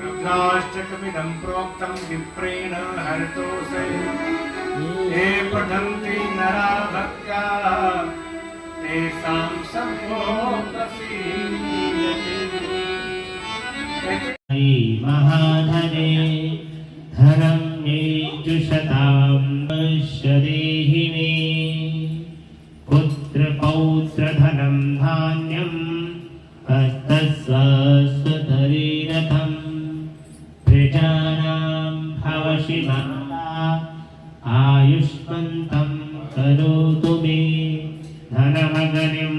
रुद्राष्टकमिदं प्रोक्तं विप्रेण हरतोऽसे ये पठन्ति नरा भक्त्या तेषां सम्भो प्रसीदति। महाधने धनं मे जुषतां देहि मे पुत्रपौत्रधनं धान्यं हस्तस्वस्वधरे रथम् प्रजानां भवसि माता आयुष्मन्तं करोतु मे धनमगनिम्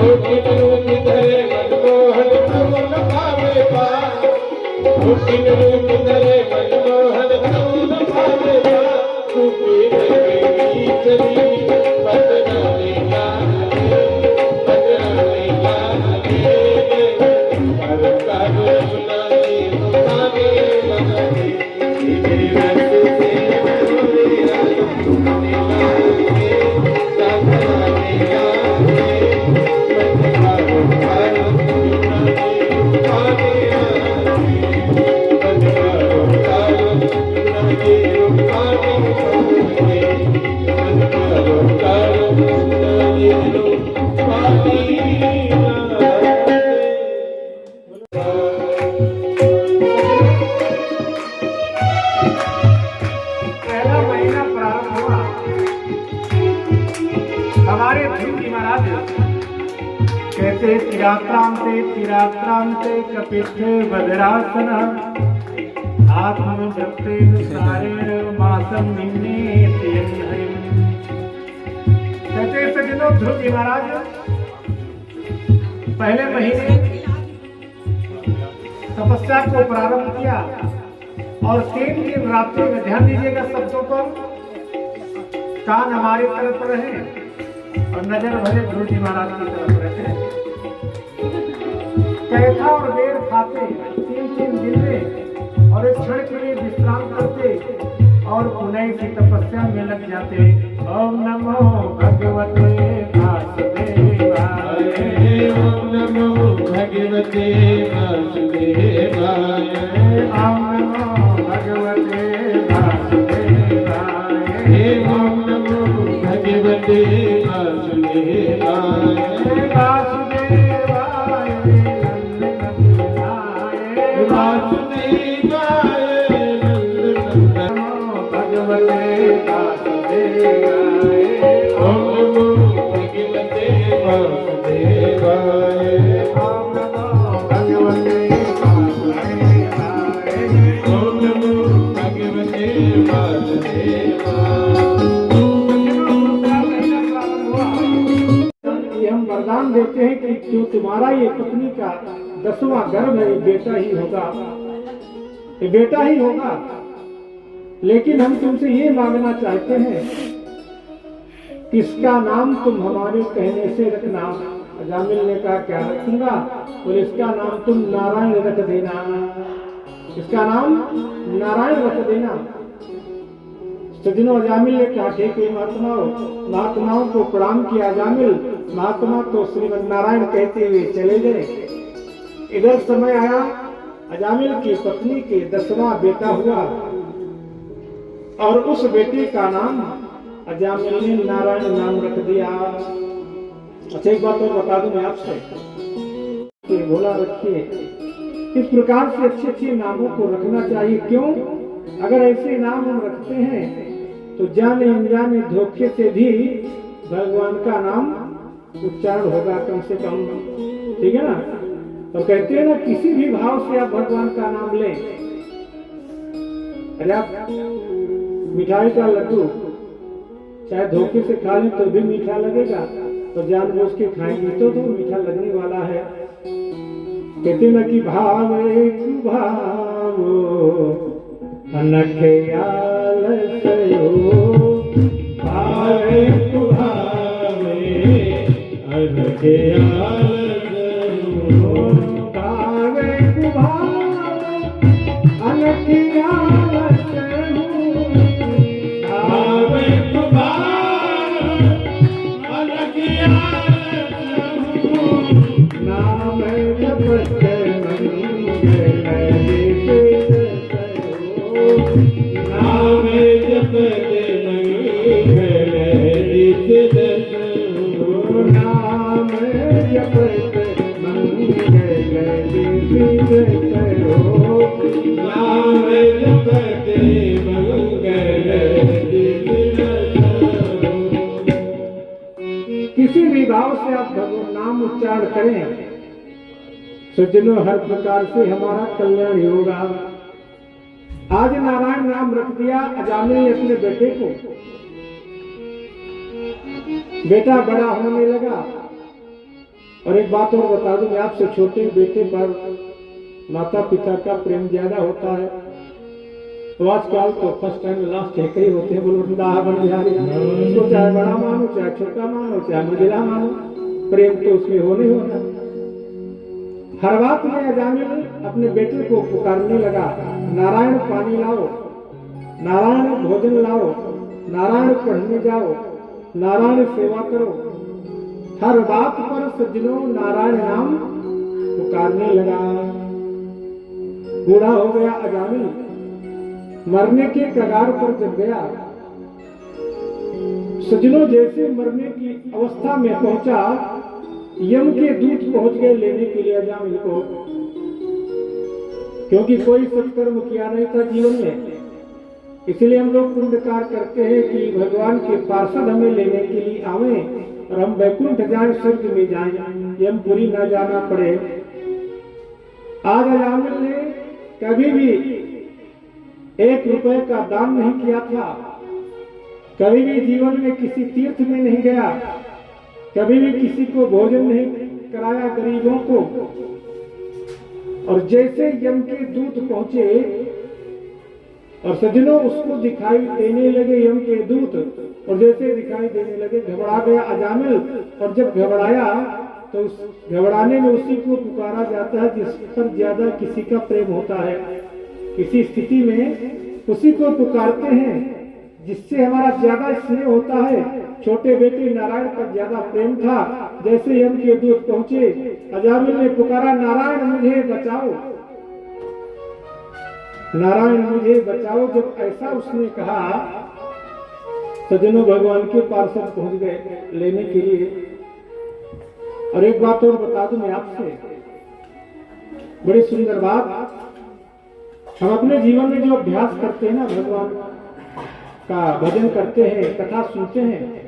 रूप धरे मनमोहन प्रभु न पावे पार किन रूप धरे मनमोहन प्रभु न पावे पार रूपी देवी चली बदनामी लागे पर कर सुनाई मुकाने लगाने तेरे रस से मोरे आने लागे साधनाने लागे पहला महीना प्रारंभ हुआ। हमारे ध्रुव जी महाराज कहते चिराक्रांते कपित्थे बदरासन आत्मवृत्तेन सारेण मासं निम्ने तेन हरिम्। कहते सज्जनों, ध्रुव जी महाराज पहले महीने तपस्या को प्रारंभ किया और 3 दिन रात्रि में, ध्यान दीजिएगा शब्दों पर, कान हमारी तरफ रहे और नजर भरे ध्रुव जी महाराज की तरफ रहे। कैथा और बेर खाते 3 दिन में और एक क्षण के लिए विश्राम करते और पुनः इसी तपस्या में लग जाते। ओम नमो भगवते वासुदेवाय, ओम नमो भगवते वासुदेवाय, ओम नमो भगवते वासुदेवाय, ओम नमो भगवते वासुदेवाय, वासुदेवाय नंदनंदनाय, वासुदेवाय नंदनंदनाय, नमो भगवते वासुदेवाय, ओम नमो भगवते वासुदेवाय, ओम नमो भगवते वासुदेवाय, ओम नमो भगवते वासुदेवाय। ये हम वरदान देते हैं कि जो तुम्हारा ये पत्नी का 10वां गर्भ है, ये बेटा ही होगा, ये बेटा ही होगा। लेकिन हम तुमसे ये मांगना चाहते हैं कि इसका नाम तुम हमारे कहने से रखना। अजामिल ने कहा क्या रखूंगा? और इसका नाम तुम नारायण रख देना, इसका नाम नारायण रख देना। सज्जनों, अजामिल ने कहा ठीक है महात्माओं को प्रणाम किया। अजामिल महात्मा तो श्रीमन नारायण कहते हुए चले गए। इधर समय आया, अजामिल की पत्नी के 10वां बेटा हुआ और उस बेटे का नाम अजामिल ने नारायण नाम रख दिया। अच्छा, एक बात और बता दूं मैं आपसे, भोला रखिए, इस प्रकार से अच्छे अच्छे नामों को रखना चाहिए। क्यों? अगर ऐसे नाम हम रखते हैं तो जाने अनजाने धोखे से भी भगवान का नाम उच्चारण होगा कम से कम, ठीक है ना। तो कहते हैं ना, किसी भी भाव से आप भगवान का नाम लें। अरे आप मिठाई का लड्डू चाहे धोखे से खा लें तो भी मीठा लगेगा, तो जानबूझ के खाएंगे तो मीठा लगने वाला है। कहते ना कि भावे भावो अनख्याल सयो, भावे भावे अनख्याल सयो, भावे भावे अनख्याल सयो, भावे भावे अनख्याल सयो, नाम जपते नाम जपते नाम जपते नाम जपते किसी भी भाव से आप भगवान नाम उच्चारण करें, सज्जनों, हर प्रकार से हमारा कल्याण होगा। आज नारायण नाम रख दिया अजामिल ने अपने बेटे को। बेटा बड़ा होने लगा और एक बात और बता दूं, मैं आपसे, छोटे बेटे पर माता पिता का प्रेम ज्यादा होता है। तो आजकल तो फर्स्ट एंड लास्ट एक ही होते हैं, बोलो वृंदावन बिहारी। उसको चाहे बड़ा मानो, चाहे छोटा मानो, चाहे मुजरा मानो, प्रेम तो उसमें होने होना। हर बात में अजामिल अपने बेटे को पुकारने लगा, नारायण पानी लाओ, नारायण भोजन लाओ, नारायण पढ़ने जाओ, नारायण सेवा करो। हर बात पर सज्जनों नारायण नाम पुकारने लगा। बूढ़ा हो गया अजामिल, मरने के कगार पर जब गया, सज्जनों जैसे मरने की अवस्था में पहुंचा, यम के दूत पहुंच गए लेने के लिए अजामिल को, क्योंकि कोई सत्कर्म किया नहीं था जीवन में। इसलिए हम लोग पुण्यकार करते हैं कि भगवान के पार्षद हमें लेने के लिए आवे और हम वैकुंठ जाएं, स्वर्ग में जाएं, यमपुरी न जाना पड़े। आज अजामिल ने कभी भी 1 रुपए का दान नहीं किया था, कभी भी जीवन में किसी तीर्थ में नहीं गया, कभी भी किसी को भोजन नहीं कराया गरीबों को। और जैसे यम के दूत पहुंचे और सज्जनों उसको दिखाई देने लगे यम के दूत, और जैसे दिखाई देने लगे घबरा गया अजामिल। और जब घबराया तो उस घबराने में उसी को पुकारा जाता है जिस पर ज्यादा किसी का प्रेम होता है। किसी स्थिति में उसी को पुकारते हैं जिससे हमारा ज्यादा स्नेह होता है। छोटे बेटे नारायण पर ज्यादा प्रेम था। जैसे यम के दूत पहुंचे, अजामिल ने पुकारा, नारायण मुझे बचाओ, नारायण मुझे बचाओ। जब ऐसा उसने कहा, सज्जनों भगवान के पार्षद पहुंच गए लेने के लिए। और एक बात और बता दूं मैं आपसे, बड़ी सुंदर बात, हम अपने जीवन में जो अभ्यास करते हैं ना, भगवान का भजन करते हैं, कथा सुनते हैं,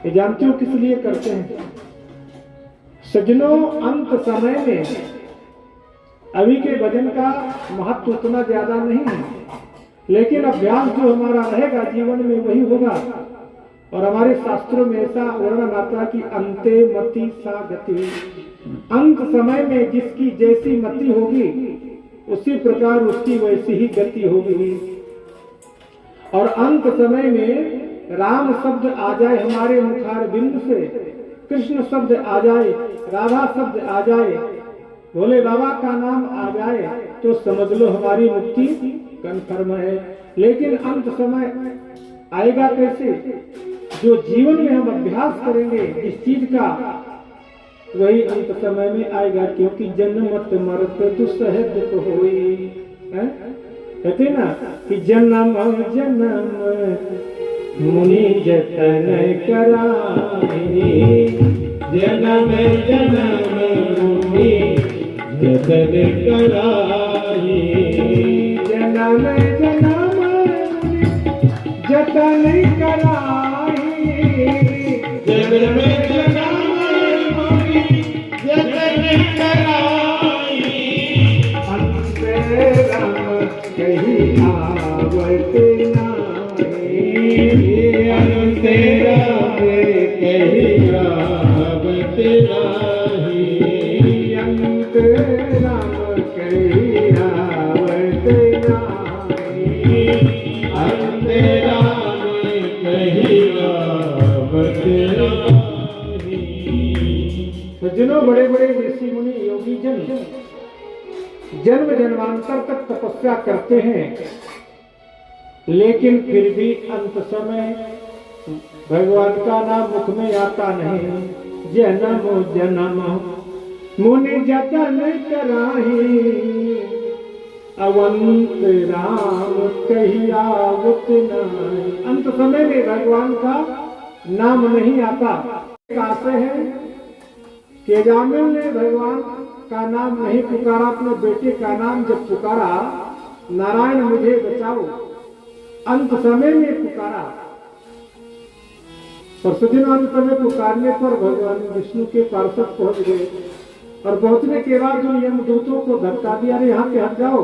ये जानते हो किस लिए करते हैं? सज्जनों अंत समय में अभी के भजन का महत्व उतना ज्यादा नहीं है, लेकिन अभ्यास जो हमारा रहेगा जीवन में वही होगा। और हमारे शास्त्रों में ऐसा वर्णन आता है कि अंते मति सा गति, अंत समय में जिसकी जैसी मति होगी उसी प्रकार उसकी वैसी ही गति होगी। और अंत समय में राम शब्द आ जाए हमारे मुखार बिंदु से, कृष्ण शब्द आ जाए, राधा शब्द आ जाए, भोले बाबा का नाम आ जाए, तो समझ लो हमारी मुक्ति कन्फर्म है। लेकिन अंत समय आएगा कैसे? जो जीवन में हम अभ्यास करेंगे जिस चीज का, वही अंत समय में आएगा। क्योंकि जन्मत मरत दुसहत तो होई, कहते ना कि जन्म जन्म मुनि जतन कराई, जन्म जन्म मुनि जतन कराई, जन्म जन्म मुनि जतन कराई, जन्म जन्म मुनि जतन कराई, अंत राम कही आवत नाई, अंत राम कही आवत नाई, अंत राम कही आवत नाई, अंत राम कही आवत नाई। सज्जनों, बड़े बड़े ऋषि मुनि योगी जन जन्म जन्मांतर तक तपस्या करते हैं, लेकिन फिर भी अंत समय भगवान का नाम मुख में आता नहीं। जन्म जन्म मुनि जतन कराही, अवंत राम कही आवत नाई। अंत समय में भगवान का नाम नहीं आता। कहते हैं कि अजामिल ने भगवान का नाम नहीं पुकारा, अपने बेटे का नाम जब पुकारा, नारायण मुझे बचाओ, अंत समय में पुकारा। परसों अंत में पुकारने पर भगवान विष्णु के पार्षद पहुंच गए, और पहुंचने के बाद जो यमदूतों को धक्का दिया, अरे यहाँ से हट जाओ,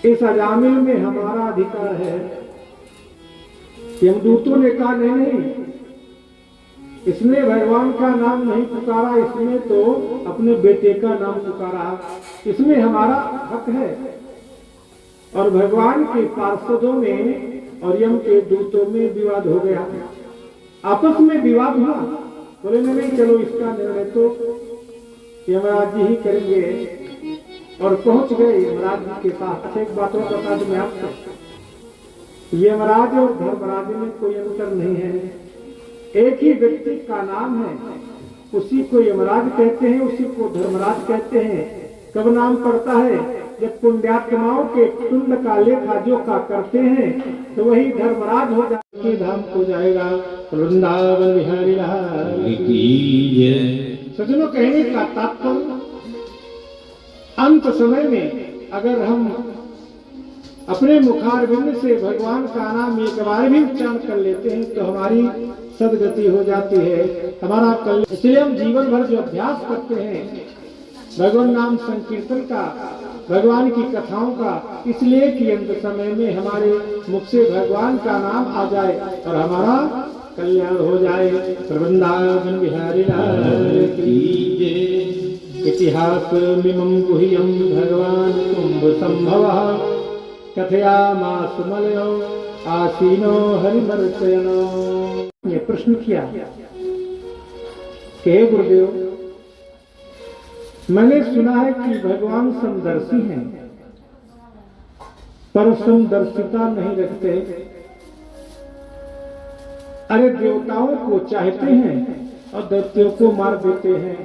इस अजामिल में हमारा अधिकार है। यमदूतों ने कहा नहीं, इसने भगवान का नाम नहीं पुकारा, इसने तो अपने बेटे का नाम पुकारा। इसमें हमारा हक है। और भगवान के पार्षदों में और यम के दूतों में विवाद हो गया, आपस में विवाद हुआ। बोले नहीं, चलो इसका निर्णय तो यमराज जी ही करेंगे। और पहुंच गए यमराज जी के पास। अच्छा, एक बात और बता दूं मैं आपको, यमराज और धर्मराज में कोई अंतर नहीं है। एक ही व्यक्ति का नाम है, उसी को यमराज कहते हैं, उसी को धर्मराज कहते हैं। कब नाम पड़ता है? जब पुण्यात्माओं के तुंड का लेखा जोखा करते हैं तो वही धर्मराज हो जाके धाम को जाएगा। वृंदावन बिहारी लाल की जय। सज्जनों, कहने का तात्पर्य, अंत समय में अगर हम अपने मुखारविंद से भगवान का नाम एक बार भी उच्चारण कर लेते हैं तो हमारी सदगति हो जाती है, हमारा कल्याण। इसलिए हम जीवन भर जो अभ्यास करते हैं भगवान नाम संकीर्तन का, भगवान की कथाओं का, इसलिए कि अंत समय में हमारे मुख से भगवान का नाम आ जाए और हमारा कल्याण हो जाए। वृंदावन बिहारी लाल की जय। इतिहास मिमं गुह्यं भगवान कुंभ संभवः कथयामास मलयो आसीनो हरिमर्चयनो। ये प्रश्न किया कि हे गुरुदेव, मैंने सुना है कि भगवान समदर्शी हैं पर समदर्शिता नहीं रखते। अरे देवताओं को चाहते हैं और दैत्यों को मार देते हैं।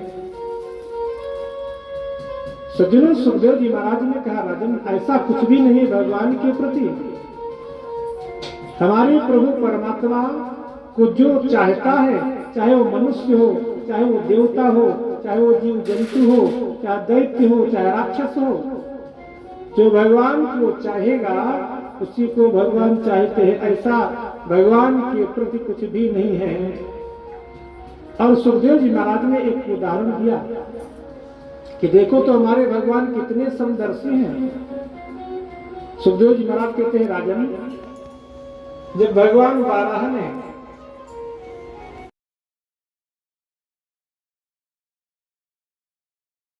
सज्जनों, सुखदेव जी महाराज ने कहा, राजन ऐसा कुछ भी नहीं भगवान के प्रति। हमारे प्रभु परमात्मा को जो चाहता है, चाहे वो मनुष्य हो, चाहे वो देवता हो, चाहे वो जीव जंतु हो, चाहे दैत्य हो, चाहे राक्षस हो, जो भगवान को चाहेगा उसी को भगवान चाहते हैं। ऐसा भगवान के प्रति कुछ भी नहीं है। और सुखदेव जी महाराज ने एक उदाहरण दिया कि देखो तो हमारे भगवान कितने समदर्शी हैं। सुखदेव जी महाराज कहते हैं, राजन, जब भगवान वाराह ने